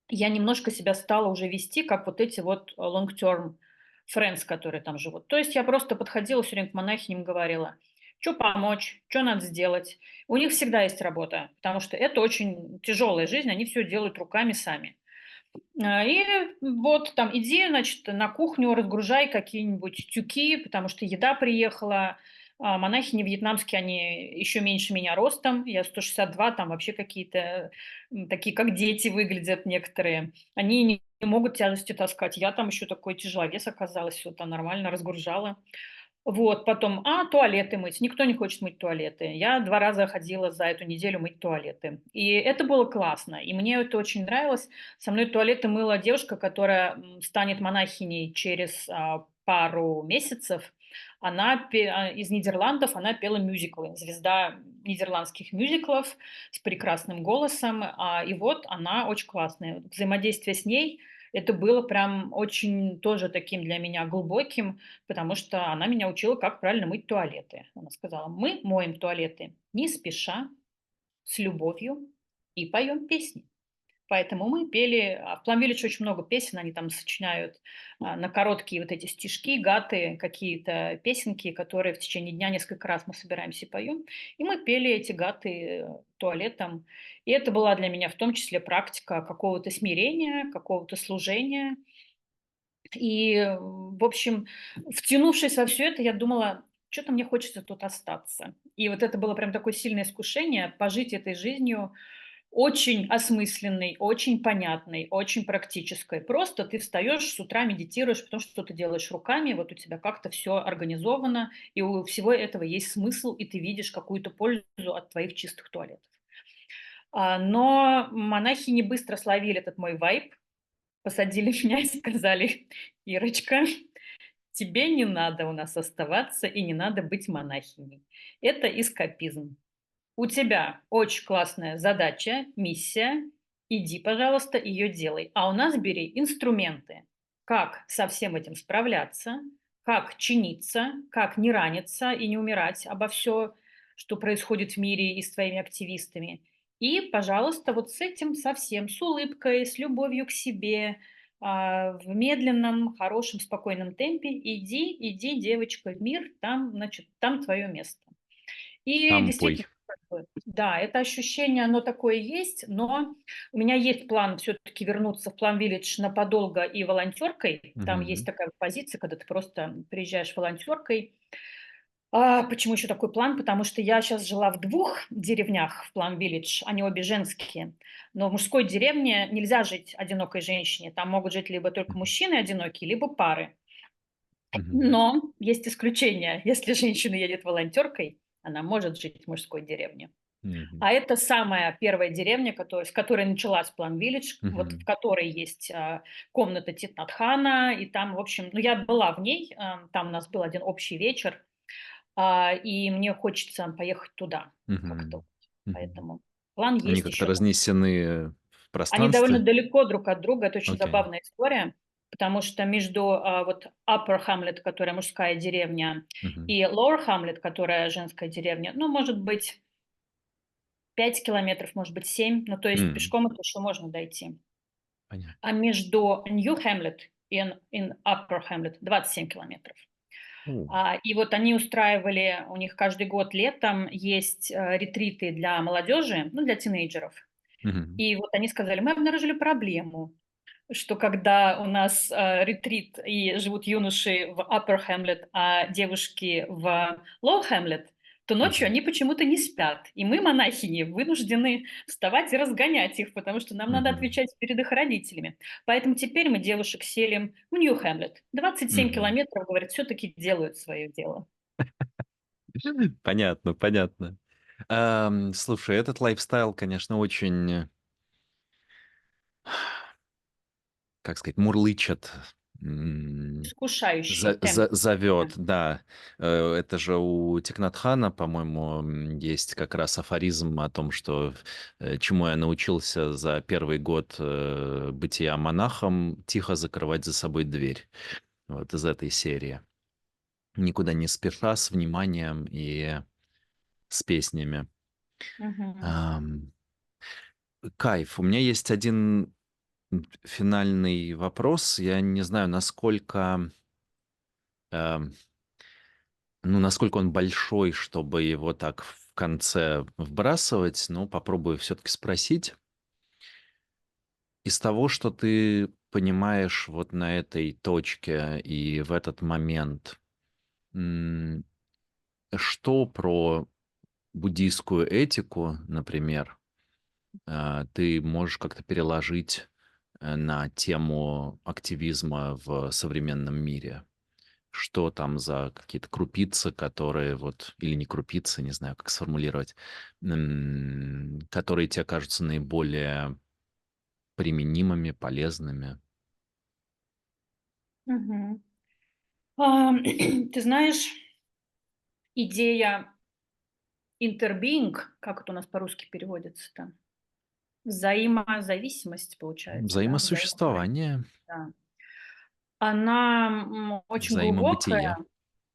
я немножко себя стала уже вести, как вот эти вот long-term friends, которые там живут. То есть я просто подходила все время к монахиням, говорила, что помочь, что надо сделать. У них всегда есть работа, потому что это очень тяжелая жизнь, они все делают руками сами. И вот там иди, значит, на кухню, разгружай какие-нибудь тюки, потому что еда приехала. Монахини вьетнамские, они еще меньше меня ростом. Я 162, там вообще какие-то такие, как дети выглядят некоторые. Они не могут тяжести таскать. Я там еще такой тяжеловес оказалась, все там нормально разгружала. Вот, потом, туалеты мыть. Никто не хочет мыть туалеты. Я 2 раза ходила за эту неделю мыть туалеты. И это было классно. И мне это очень нравилось. Со мной туалеты мыла девушка, которая станет монахиней через пару месяцев. из Нидерландов, она пела мюзиклы, звезда нидерландских мюзиклов с прекрасным голосом. И вот она очень классная. Взаимодействие с ней это было прям очень тоже таким для меня глубоким, потому что она меня учила, как правильно мыть туалеты. Она сказала: мы моем туалеты не спеша, с любовью и поем песни. Поэтому мы пели, в Plum Village очень много песен, они там сочиняют на короткие вот эти стишки, гаты, какие-то песенки, которые в течение дня несколько раз мы собираемся и поем. И мы пели эти гаты туалетом. И это была для меня в том числе практика какого-то смирения, какого-то служения. И, в общем, втянувшись во все это, я думала, что-то мне хочется тут остаться. И вот это было прям такое сильное искушение пожить этой жизнью, очень осмысленной, очень понятной, очень практической. Просто ты встаешь с утра, медитируешь, потому что ты делаешь руками, вот у тебя как-то все организовано, и у всего этого есть смысл, и ты видишь какую-то пользу от твоих чистых туалетов. Но монахи не быстро словили этот мой вайб, посадили меня и сказали: Ирочка, тебе не надо у нас оставаться и не надо быть монахиней. Это эскапизм. У тебя очень классная задача, миссия. Иди, пожалуйста, ее делай. А у нас бери инструменты, как со всем этим справляться, как чиниться, как не раниться и не умирать обо все, что происходит в мире и с твоими активистами. И, пожалуйста, вот с этим совсем, с улыбкой, с любовью к себе, в медленном, хорошем, спокойном темпе иди, иди, девочка, в мир, там, значит, там твое место. И Там действительно, пой. да, это ощущение, оно такое есть, но у меня есть план все-таки вернуться в Plum Village на подолго и волонтеркой. Там есть Мгм. такая позиция, когда ты просто приезжаешь волонтеркой. Почему еще такой план? Потому что я сейчас жила в двух деревнях в Plum Village, они обе женские. Но в мужской деревне нельзя жить одинокой женщине. Там могут жить либо только Мгм. мужчины одинокие, либо пары. Мгм. Но есть исключения. Если женщина едет волонтеркой, она может жить в мужской деревне. Мгм. А это самая первая деревня, с которой началась Plum Village, вот в Мгм. которой есть комната Тит-Нат-Хана, и там, в общем, ну, я была в ней, там у нас был один общий вечер, и мне хочется поехать туда как-то. Мгм. Мгм. Поэтому план Они есть как-то еще. разнесены в Они довольно пространстве? далеко друг от друга, это очень Окей. забавная история, потому что между вот Upper Hamlet, которая мужская деревня, Мгм. и Lower Hamlet, которая женская деревня, ну, может быть, 5 километров, может быть, 7, ну, то есть М. пешком это еще можно дойти. Понятно. А между New Hamlet и Upper Hamlet 27 километров. О. И вот они устраивали, у них каждый год летом есть ретриты для молодежи, ну, для тинейджеров. Мгм. И вот они сказали, мы обнаружили проблему, что когда у нас ретрит и живут юноши в Upper Hamlet, а девушки в Low Hamlet, то ночью Мгм. они почему-то не спят. И мы, монахини, вынуждены вставать и разгонять их, потому что нам надо Мгм. отвечать перед их родителями. Поэтому теперь мы девушек селим в Нью Hamlet. 27 Мгм. километров, говорят, все-таки делают свое дело. Понятно, понятно. Слушай, этот лайфстайл, конечно, очень, как сказать, мурлычет, Искушающий темп. зовет, да. Это же у Тикнат-хана, по-моему, есть как раз афоризм о том, что чему я научился за первый год бытия монахом, тихо закрывать за собой дверь. Вот из этой серии. Никуда не спеша, с вниманием и с песнями. Мгм. Ам, Кайф. У меня есть один финальный вопрос. Я не знаю, ам, насколько он большой, чтобы его так в конце вбрасывать, но попробую все-таки спросить. Из того, что ты понимаешь вот на этой точке и в этот момент, м, что про буддийскую этику, например, ты можешь как-то переложить на тему активизма в современном мире? Что там за какие-то крупицы, которые вот, или не крупицы, не знаю, как сформулировать, которые тебе кажутся наиболее применимыми, полезными? Мгм. Ты знаешь, идея interbeing, как это у нас по-русски переводится-то? Взаимозависимость, получается, да? Взаимосуществование, Да. Она очень глубокая, взаимобытие.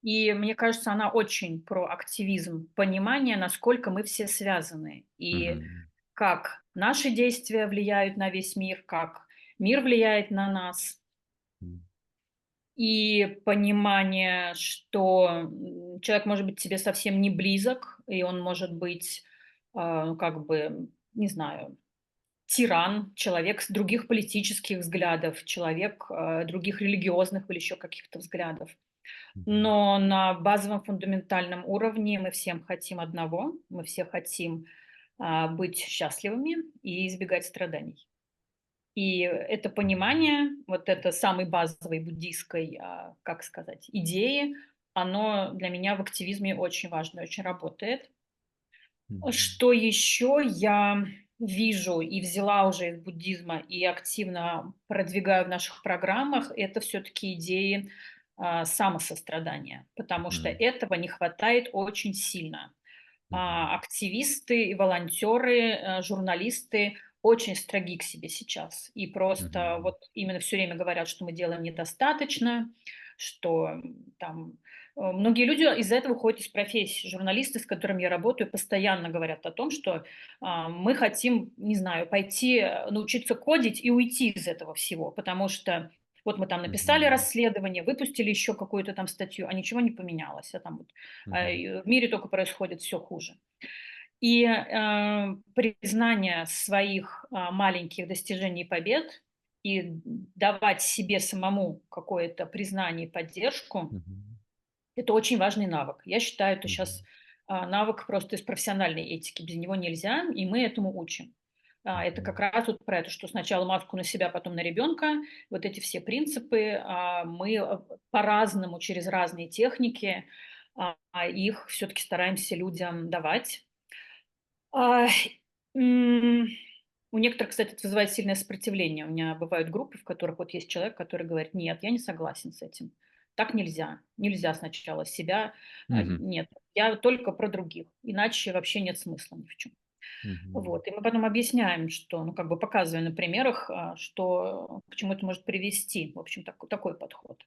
и мне кажется, она очень про активизм, понимание, насколько мы все связаны, и Мгм. как наши действия влияют на весь мир, как мир влияет на нас. М. И понимание, что, человек может быть тебе совсем не близок, и он может быть, ну, как бы, не знаю, тиран, человек с других политических взглядов, человек, других религиозных или еще каких-то взглядов. Мгм. Но на базовом фундаментальном уровне мы всем хотим одного: мы все хотим, быть счастливыми и избегать страданий. И это Мгм. понимание, вот это самой базовой буддийской, как сказать, идеи, оно для меня в активизме очень важно, очень работает. Мгм. Что еще я вижу и взяла уже из буддизма и активно продвигаю в наших программах — это все-таки идеи самосострадания, потому что Мгм. этого не хватает очень сильно. Мгм. Активисты и волонтеры, журналисты очень строги к себе сейчас. И просто Мгм. вот именно все время говорят, что мы делаем недостаточно, что там многие люди из-за этого уходят из профессии. Журналисты, с которыми я работаю, постоянно говорят о том, что мы хотим, не знаю, пойти научиться кодить и уйти из этого всего, потому что вот мы там написали Мгм. расследование, выпустили еще какую-то там статью, а ничего не поменялось. А там вот Мгм. и в мире только происходит все хуже. И, признание своих, маленьких достижений и побед, и давать себе самому какое-то признание и поддержку — Мгм. это очень важный навык. Я считаю, это сейчас Мгм. навык просто из профессиональной этики. Без него нельзя, и мы этому учим. Это как Мгм. раз вот про это, что сначала маску на себя, потом на ребенка. Вот эти все принципы, мы, по-разному, через разные техники, их все-таки стараемся людям давать. А, м, у некоторых, кстати, это вызывает сильное сопротивление. У меня бывают группы, в которых вот есть человек, который говорит: "Нет, я не согласен с этим. Так нельзя. Нельзя сначала себя. Мгм. Нет, я только про других. Иначе вообще нет смысла ни в чем". Мгм. Вот. И мы потом объясняем, что, ну, как бы показывая на примерах, что к чему это может привести. В общем, такой подход.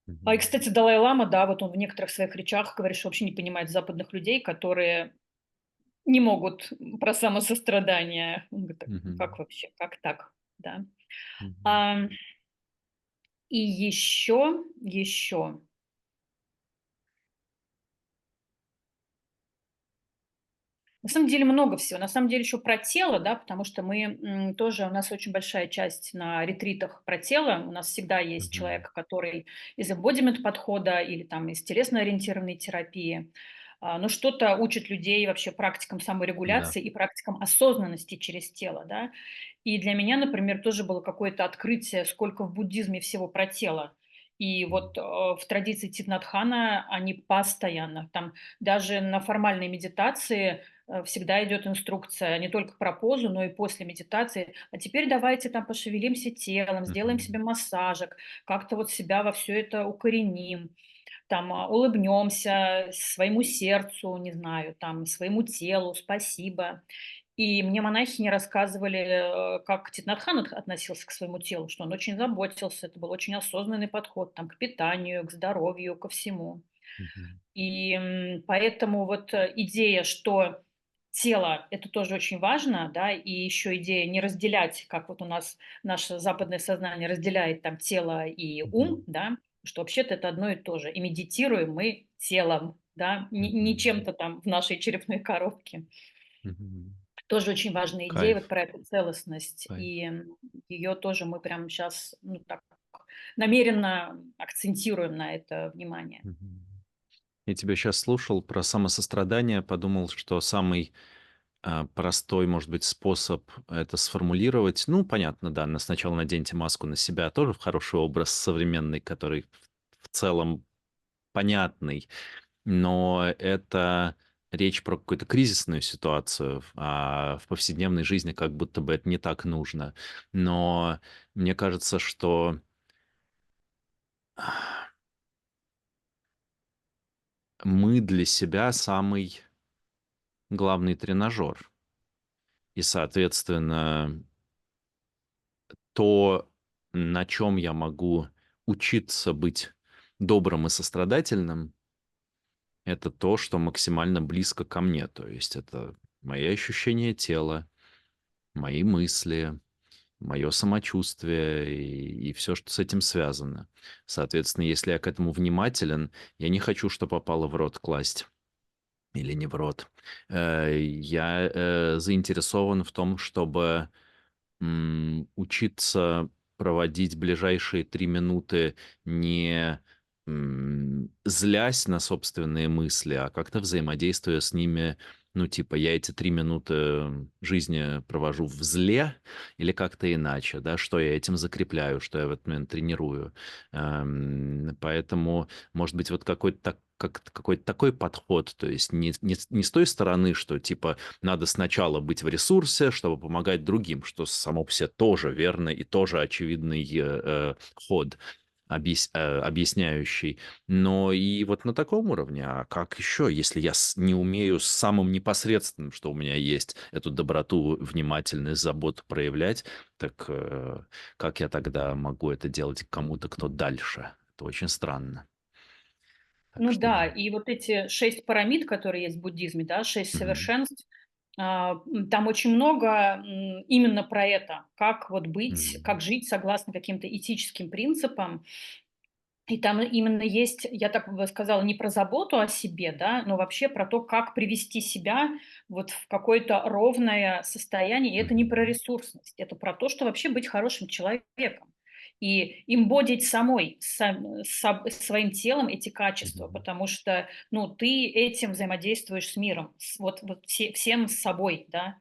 И, Мгм. кстати, Далай-лама, да, вот он в некоторых своих речах говорит, что вообще не понимает западных людей, которые не могут про самосострадание. Он говорит: "Так как Мгм. вообще, как так?" Да. Мгм. Ам, и еще, на самом деле много всего. На самом деле еще про тело, да, потому что мы, тоже у нас очень большая часть на ретритах про тело. У нас всегда есть Мгм. человек, который из embodiment подхода или там из телесно-ориентированной терапии. Но что-то учит людей вообще практикам Да. саморегуляции и практикам осознанности через тело, да. И для меня, например, тоже было какое-то открытие, сколько в буддизме всего про тело. И М. вот, в традиции Тит они постоянно, там даже на формальной медитации, всегда идет инструкция не только про позу, но и после медитации. А теперь давайте там пошевелимся телом, сделаем себе Мгм. массажик, как-то вот себя во все это укореним, там, улыбнемся своему сердцу, не знаю, там, своему телу, спасибо. И мне монахини рассказывали, как Тит относился к своему телу, что он очень заботился, это был очень осознанный подход там, к питанию, к здоровью, ко всему. Мгм. И поэтому вот идея, что тело — это тоже очень важно, да, и еще идея не разделять, как вот у нас наше западное сознание разделяет там тело и ум, Мгм. да, что вообще-то это одно и то же. И медитируем мы телом, да, не Мгм. чем-то там в нашей черепной коробке. Мгм. Тоже очень важная идея вот Кайф, про эту целостность. кайф. И ее тоже мы прямо сейчас, ну, так намеренно акцентируем на это внимание. Мгм. Я тебя сейчас слушал про самосострадание, подумал, что самый, простой, может быть, способ это сформулировать. Ну, понятно, да, сначала наденьте маску на себя, тоже хороший образ современный, который в целом понятный. Но это речь про какую-то кризисную ситуацию, а в повседневной жизни как будто бы это не так нужно. Но мне кажется, что мы для себя самый главный тренажер. И, соответственно, то, на чем я могу учиться быть добрым и сострадательным, это то, что максимально близко ко мне. То есть это мои ощущения тела, мои мысли, мое самочувствие и все, что с этим связано. Соответственно, если я к этому внимателен, я не хочу, что попало в рот класть или не в рот. Я заинтересован в том, чтобы учиться проводить ближайшие 3 минуты не злясь на собственные мысли, а как-то взаимодействуя с ними. Ну, типа, я эти 3 минуты жизни провожу в зле или как-то иначе, да, что я этим закрепляю, что я в этот момент тренирую. Поэтому, может быть, вот какой-то такой подход, то есть не с той стороны, что, типа, надо сначала быть в ресурсе, чтобы помогать другим, что само по себе тоже верно и тоже очевидный ход, объясняющий. Но и вот на таком уровне, а как еще, если я не умею с самым непосредственным, что у меня есть, эту доброту, внимательность, заботу проявлять, так как я тогда могу это делать кому-то, кто дальше? Это очень странно. Так Ну что да, да. и вот эти 6 пирамид, которые есть в буддизме, да, 6 Мгм. совершенств, там очень много, именно про это. Как вот быть, Мгм. как жить согласно каким-то этическим принципам. И там именно есть, я так бы сказала, не про заботу о себе, да, но вообще про то, как привести себя вот в какое-то ровное состояние. И это не про Мгм. ресурсность, это про то, что вообще быть хорошим человеком. И имбодить самой, своим телом эти качества, Мгм. потому что, ну, ты этим взаимодействуешь с миром, всем с собой, да.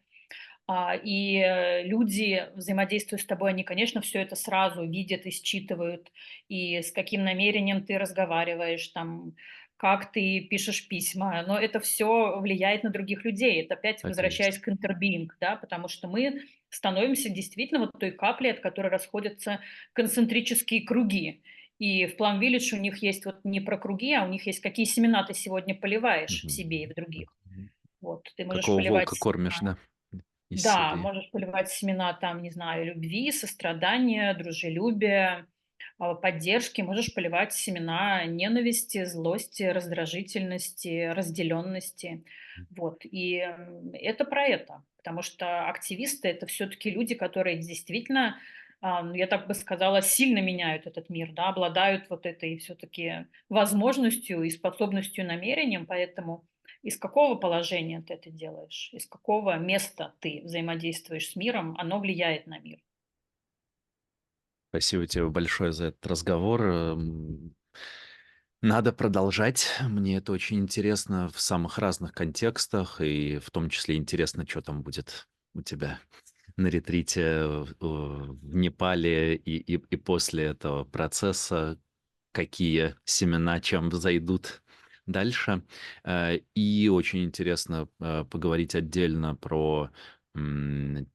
Люди, взаимодействуя с тобой, они, конечно, все это сразу видят и считывают, и с каким намерением ты разговариваешь, там, как ты пишешь письма. Но это все влияет на других людей. Это опять Так и возвращаясь есть. к интербинг, да, потому что мы становимся действительно вот той каплей, от которой расходятся концентрические круги. И в Plum Village у них есть вот не про круги, а у них есть какие семена ты сегодня поливаешь в себе и Мгм. в других. Мгм. Вот, ты можешь Какого поливать волка семена. кормишь, да? Из Да, серии. можешь поливать семена там, не знаю, любви, сострадания, дружелюбия, поддержки. Можешь поливать семена ненависти, злости, раздражительности, разделенности. Вот. И это про это. Потому что активисты — это все-таки люди, которые действительно, я так бы сказала, сильно меняют этот мир, да, обладают вот этой все-таки возможностью и способностью, намерением. Поэтому из какого положения ты это делаешь, из какого места ты взаимодействуешь с миром, оно влияет на мир. Спасибо тебе большое за этот разговор. Надо продолжать. Мне это очень интересно в самых разных контекстах, и в том числе интересно, что там будет у тебя на ретрите в Непале и после этого процесса, какие семена чем взойдут дальше. И очень интересно поговорить отдельно про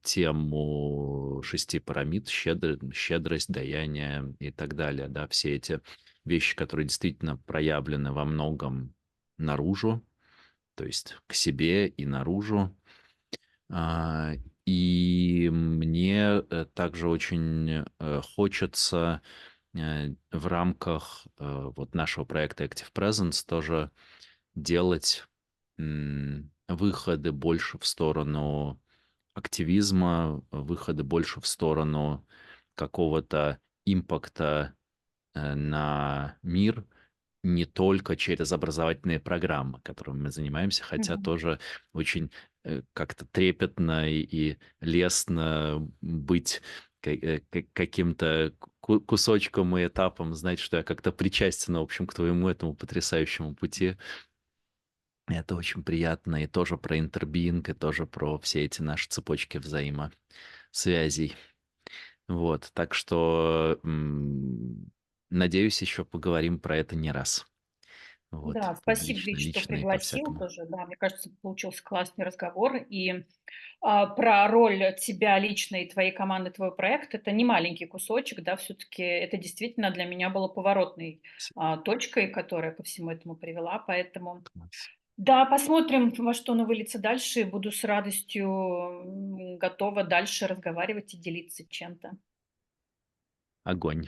тему 6 пирамид, щедрость, даяние и так далее. Да, все эти вещи, которые действительно проявлены во многом наружу, то есть к себе и наружу. А, И мне также очень хочется в рамках вот нашего проекта Active Presence тоже делать выходы больше в сторону активизма, выходы больше в сторону какого-то импакта на мир не только через образовательные программы, которыми мы занимаемся, хотя Мгм. тоже очень как-то трепетно и лестно быть каким-то кусочком и этапом, знать, что я как-то причастен, в общем, к твоему этому потрясающему пути. Это очень приятно, и тоже про интербинг, и тоже про все эти наши цепочки взаимосвязей. Вот, так что надеюсь, еще поговорим про это не раз. Вот, Да, спасибо, публично, Вить, что лично и пригласил по-всякому. тоже. Да, мне кажется, получился классный разговор. И про роль тебя лично и твоей команды, твой проект — это не маленький кусочек, да, все-таки это действительно для меня было поворотной С точкой, которая ко всему этому привела. Поэтому, класс. да, посмотрим, во что оно выльется дальше, и буду с радостью готова дальше разговаривать и делиться чем-то. Огонь.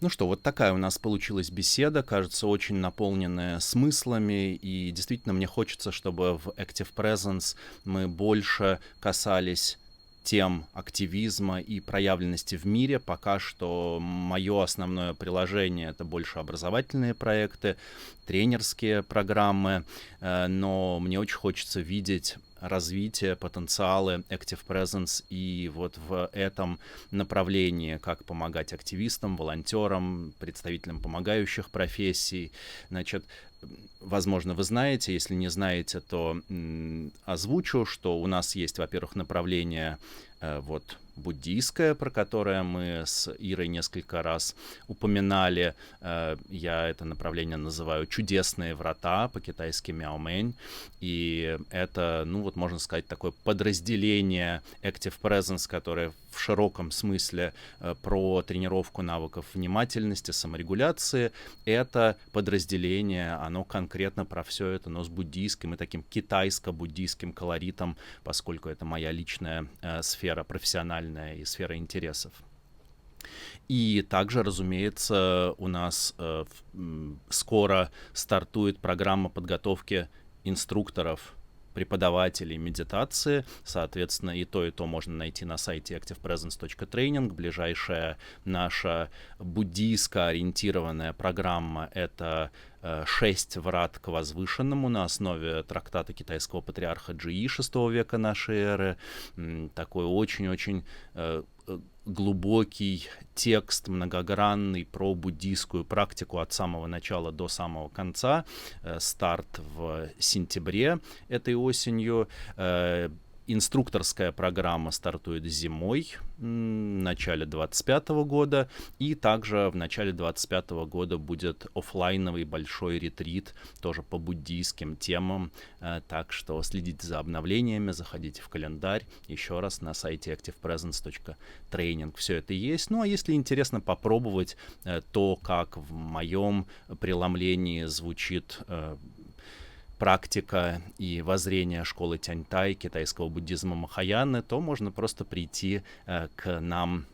Ну что, вот такая у нас получилась беседа, кажется, очень наполненная смыслами, и действительно мне хочется, чтобы в Active Presence мы больше касались тем активизма и проявленности в мире. Пока что мое основное приложение — это больше образовательные проекты, тренерские программы, но мне очень хочется видеть развитие, потенциалы Active Presence и вот в этом направлении, как помогать активистам, волонтерам, представителям помогающих профессий. Значит, возможно, вы знаете, если не знаете, то озвучу, что у нас есть, во-первых, направление вот буддийское, про которое мы с Ирой несколько раз упоминали. Я это направление называю «Чудесные врата», по-китайски «Мяомэнь». И это, ну вот можно сказать, такое подразделение Active Presence, которое в широком смысле про тренировку навыков внимательности, саморегуляции. Это подразделение, оно конкретно про все это, но с буддийским и таким китайско-буддийским колоритом, поскольку это моя личная сфера профессиональная и сфера интересов. И также, разумеется, у нас скоро стартует программа подготовки инструкторов, преподавателей медитации. Соответственно, и то можно найти на сайте activepresence.training. Ближайшая наша буддийско-ориентированная программа — это 6 врат к возвышенному на основе трактата китайского патриарха Джии VI века нашей эры. Такой очень-очень глубокий текст, многогранный, про буддийскую практику от самого начала до самого конца. Старт в сентябре этой осенью. Инструкторская программа стартует зимой, в начале 2025 года, и также в начале 2025 года будет оффлайновый большой ретрит, тоже по буддийским темам, так что следите за обновлениями, заходите в календарь, еще раз на сайте activepresence.training все это есть. Ну а если интересно попробовать то, как в моем преломлении звучит практика и воззрение школы Тяньтай, китайского буддизма Махаяны, то можно просто прийти к нам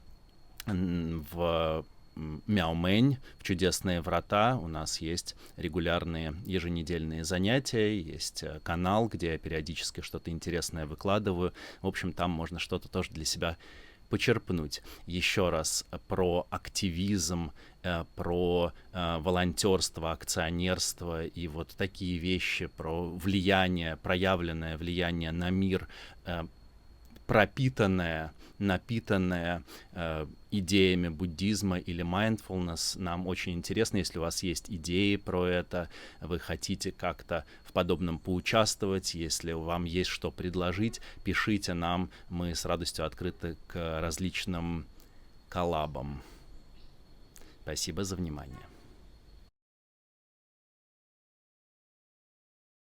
в Мяомэнь, в чудесные врата. У нас есть регулярные еженедельные занятия, есть канал, где я периодически что-то интересное выкладываю. В общем, там можно что-то тоже для себя почерпнуть. Еще раз про активизм, про волонтерство, акционерство и вот такие вещи, про влияние, проявленное влияние на мир, пропитанное, напитанное идеями буддизма или mindfulness. Нам очень интересно, если у вас есть идеи про это, вы хотите как-то в подобном поучаствовать, если вам есть что предложить, пишите нам, мы с радостью открыты к различным коллабам. Спасибо за внимание.